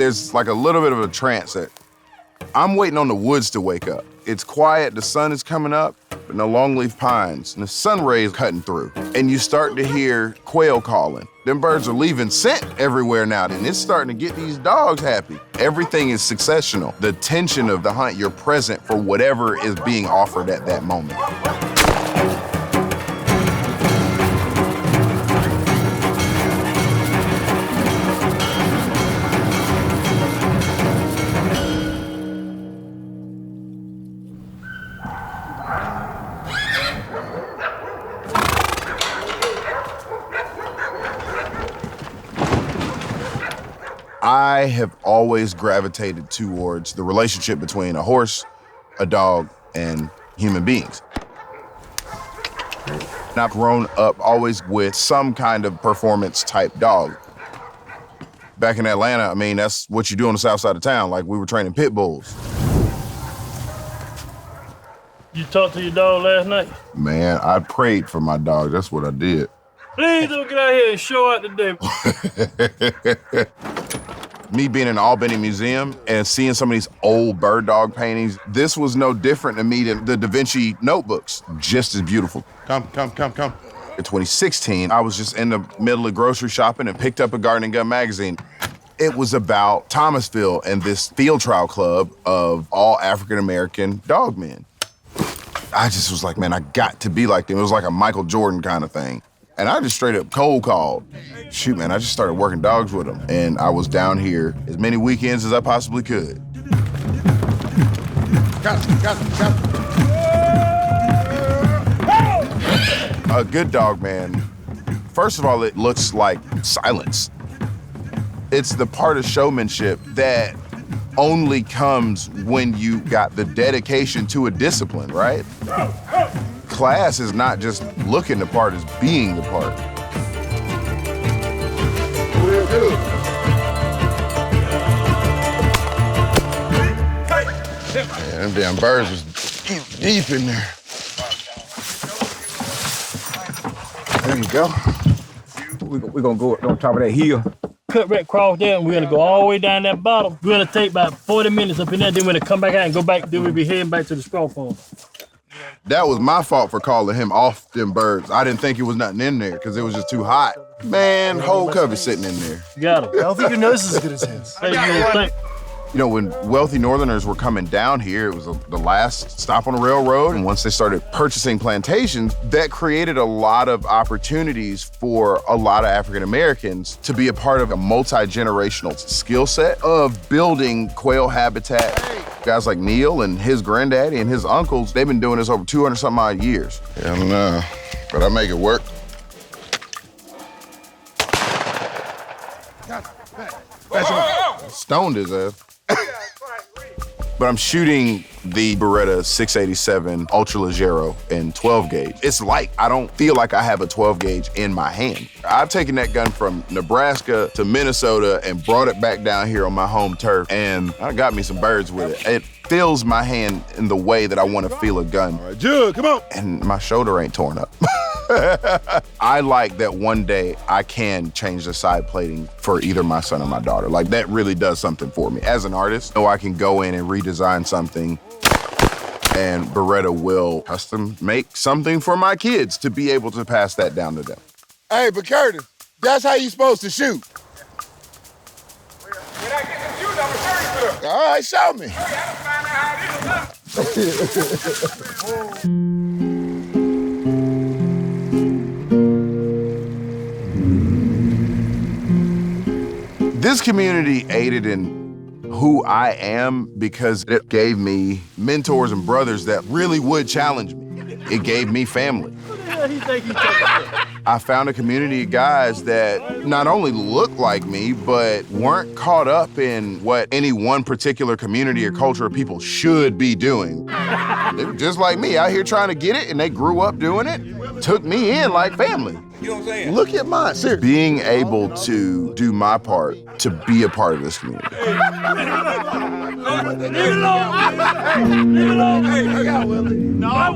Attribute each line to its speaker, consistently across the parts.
Speaker 1: there's like a little bit of a trance that I'm waiting on the woods to wake up. It's quiet, the sun is coming up, but no longleaf pines, and the sun rays cutting through. And you start to hear quail calling. Them birds are leaving scent everywhere now, and it's starting to get these dogs happy. Everything is successional. The tension of the hunt, you're present for whatever is being offered at that moment. I have always gravitated towards the relationship between a horse, a dog, and human beings. And I've grown up always with some kind of performance type dog. Back in Atlanta, I mean, that's what you do on the south side of town. Like, we were training pit bulls.
Speaker 2: You talked to your dog last night?
Speaker 1: Man, I prayed for my dog. That's what I did.
Speaker 2: Please don't get out here and show out today.
Speaker 1: Me being in the Albany Museum and seeing some of these old bird dog paintings, this was no different to me than the Da Vinci notebooks, just as beautiful.
Speaker 3: Come.
Speaker 1: In 2016, I was just in the middle of grocery shopping and picked up a Garden and Gun magazine. It was about Thomasville and this field trial club of all African-American dog men. I just was like, man, I got to be like them. It was like a Michael Jordan kind of thing. And I just straight up cold called. Shoot, man, I just started working dogs with them. And I was down here as many weekends as I possibly could.
Speaker 3: Got it.
Speaker 1: A good dog, man, first of all, it looks like silence. It's the part of showmanship that only comes when you got the dedication to a discipline, right? Class is not just looking the part, it's being the part. Man, them damn birds was deep in there. There you go.
Speaker 4: We're gonna go on top of that hill.
Speaker 2: Cut right across there, and we're gonna go all the way down that bottom. We're gonna take about 40 minutes up in there, then we're gonna come back out and go back, then we'll be heading back to the straw farm.
Speaker 1: That was my fault for calling him off them birds. I didn't think it was nothing in there because it was just too hot. Man, whole covey sitting in there.
Speaker 2: Got him.
Speaker 5: I don't think your nose is as good as his.
Speaker 2: Hey, you don't think?
Speaker 1: You know, when wealthy Northerners were coming down here, it was the last stop on the railroad. And once they started purchasing plantations, that created a lot of opportunities for a lot of African Americans to be a part of a multi-generational skill set of building quail habitat. Guys like Neil and his granddaddy and his uncles, they've been doing this over 200 some odd years. And, but I make it work. Stoned his ass. But I'm shooting the Beretta 687 Ultra Leggero in 12 gauge. It's light. I don't feel like I have a 12 gauge in my hand. I've taken that gun from Nebraska to Minnesota and brought it back down here on my home turf, and I got me some birds with it. It fills my hand in the way that I want to feel a gun.
Speaker 3: All right, Jug, come on.
Speaker 1: And my shoulder ain't torn up. I like that one day I can change the side plating for either my son or my daughter. Like, that really does something for me. As an artist, I can go in and redesign something, and Beretta will custom make something for my kids to be able to pass that down to them.
Speaker 3: Hey, but Curtis, that's how you supposed to shoot.
Speaker 6: When I get the shoes, I'm gonna show you to.
Speaker 3: All right, show me.
Speaker 6: I gotta find out how it is.
Speaker 1: This community aided in who I am because it gave me mentors and brothers that really would challenge me. It gave me family. I found a community of guys that not only looked like me, but weren't caught up in what any one particular community or culture of people should be doing. They were just like me, out here trying to get it, and they grew up doing it, took me in like family.
Speaker 6: You know what I'm saying?
Speaker 1: Look at mine, seriously. Being able to do my part to be a part of this community.
Speaker 2: Leave it alone! Leave it alone!
Speaker 6: Hey, I got Willie.
Speaker 2: No, I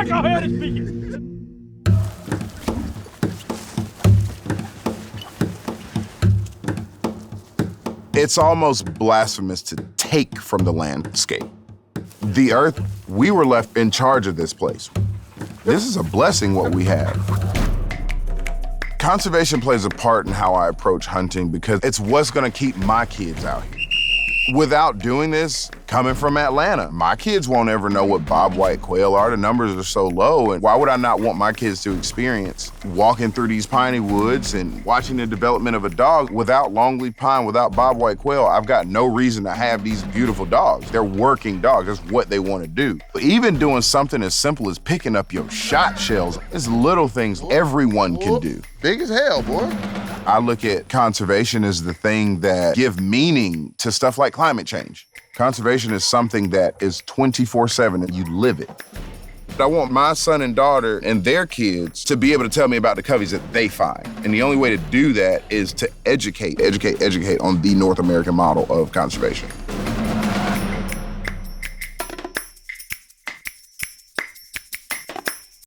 Speaker 2: go ahead and speak it.
Speaker 1: It's almost blasphemous to take from the landscape. The earth, we were left in charge of this place. This is a blessing what we have. Conservation plays a part in how I approach hunting because it's what's gonna keep my kids out here. Without doing this, coming from Atlanta, my kids won't ever know what bobwhite quail are. The numbers are so low, and why would I not want my kids to experience walking through these piney woods and watching the development of a dog without longleaf pine, without bobwhite quail? I've got no reason to have these beautiful dogs. They're working dogs. That's what they want to do. But even doing something as simple as picking up your shot shells, it's little things everyone can do.
Speaker 3: Big as hell, boy.
Speaker 1: I look at conservation as the thing that give meaning to stuff like climate change. Conservation is something that is 24/7 and you live it. I want my son and daughter and their kids to be able to tell me about the coveys that they find. And the only way to do that is to educate on the North American model of conservation.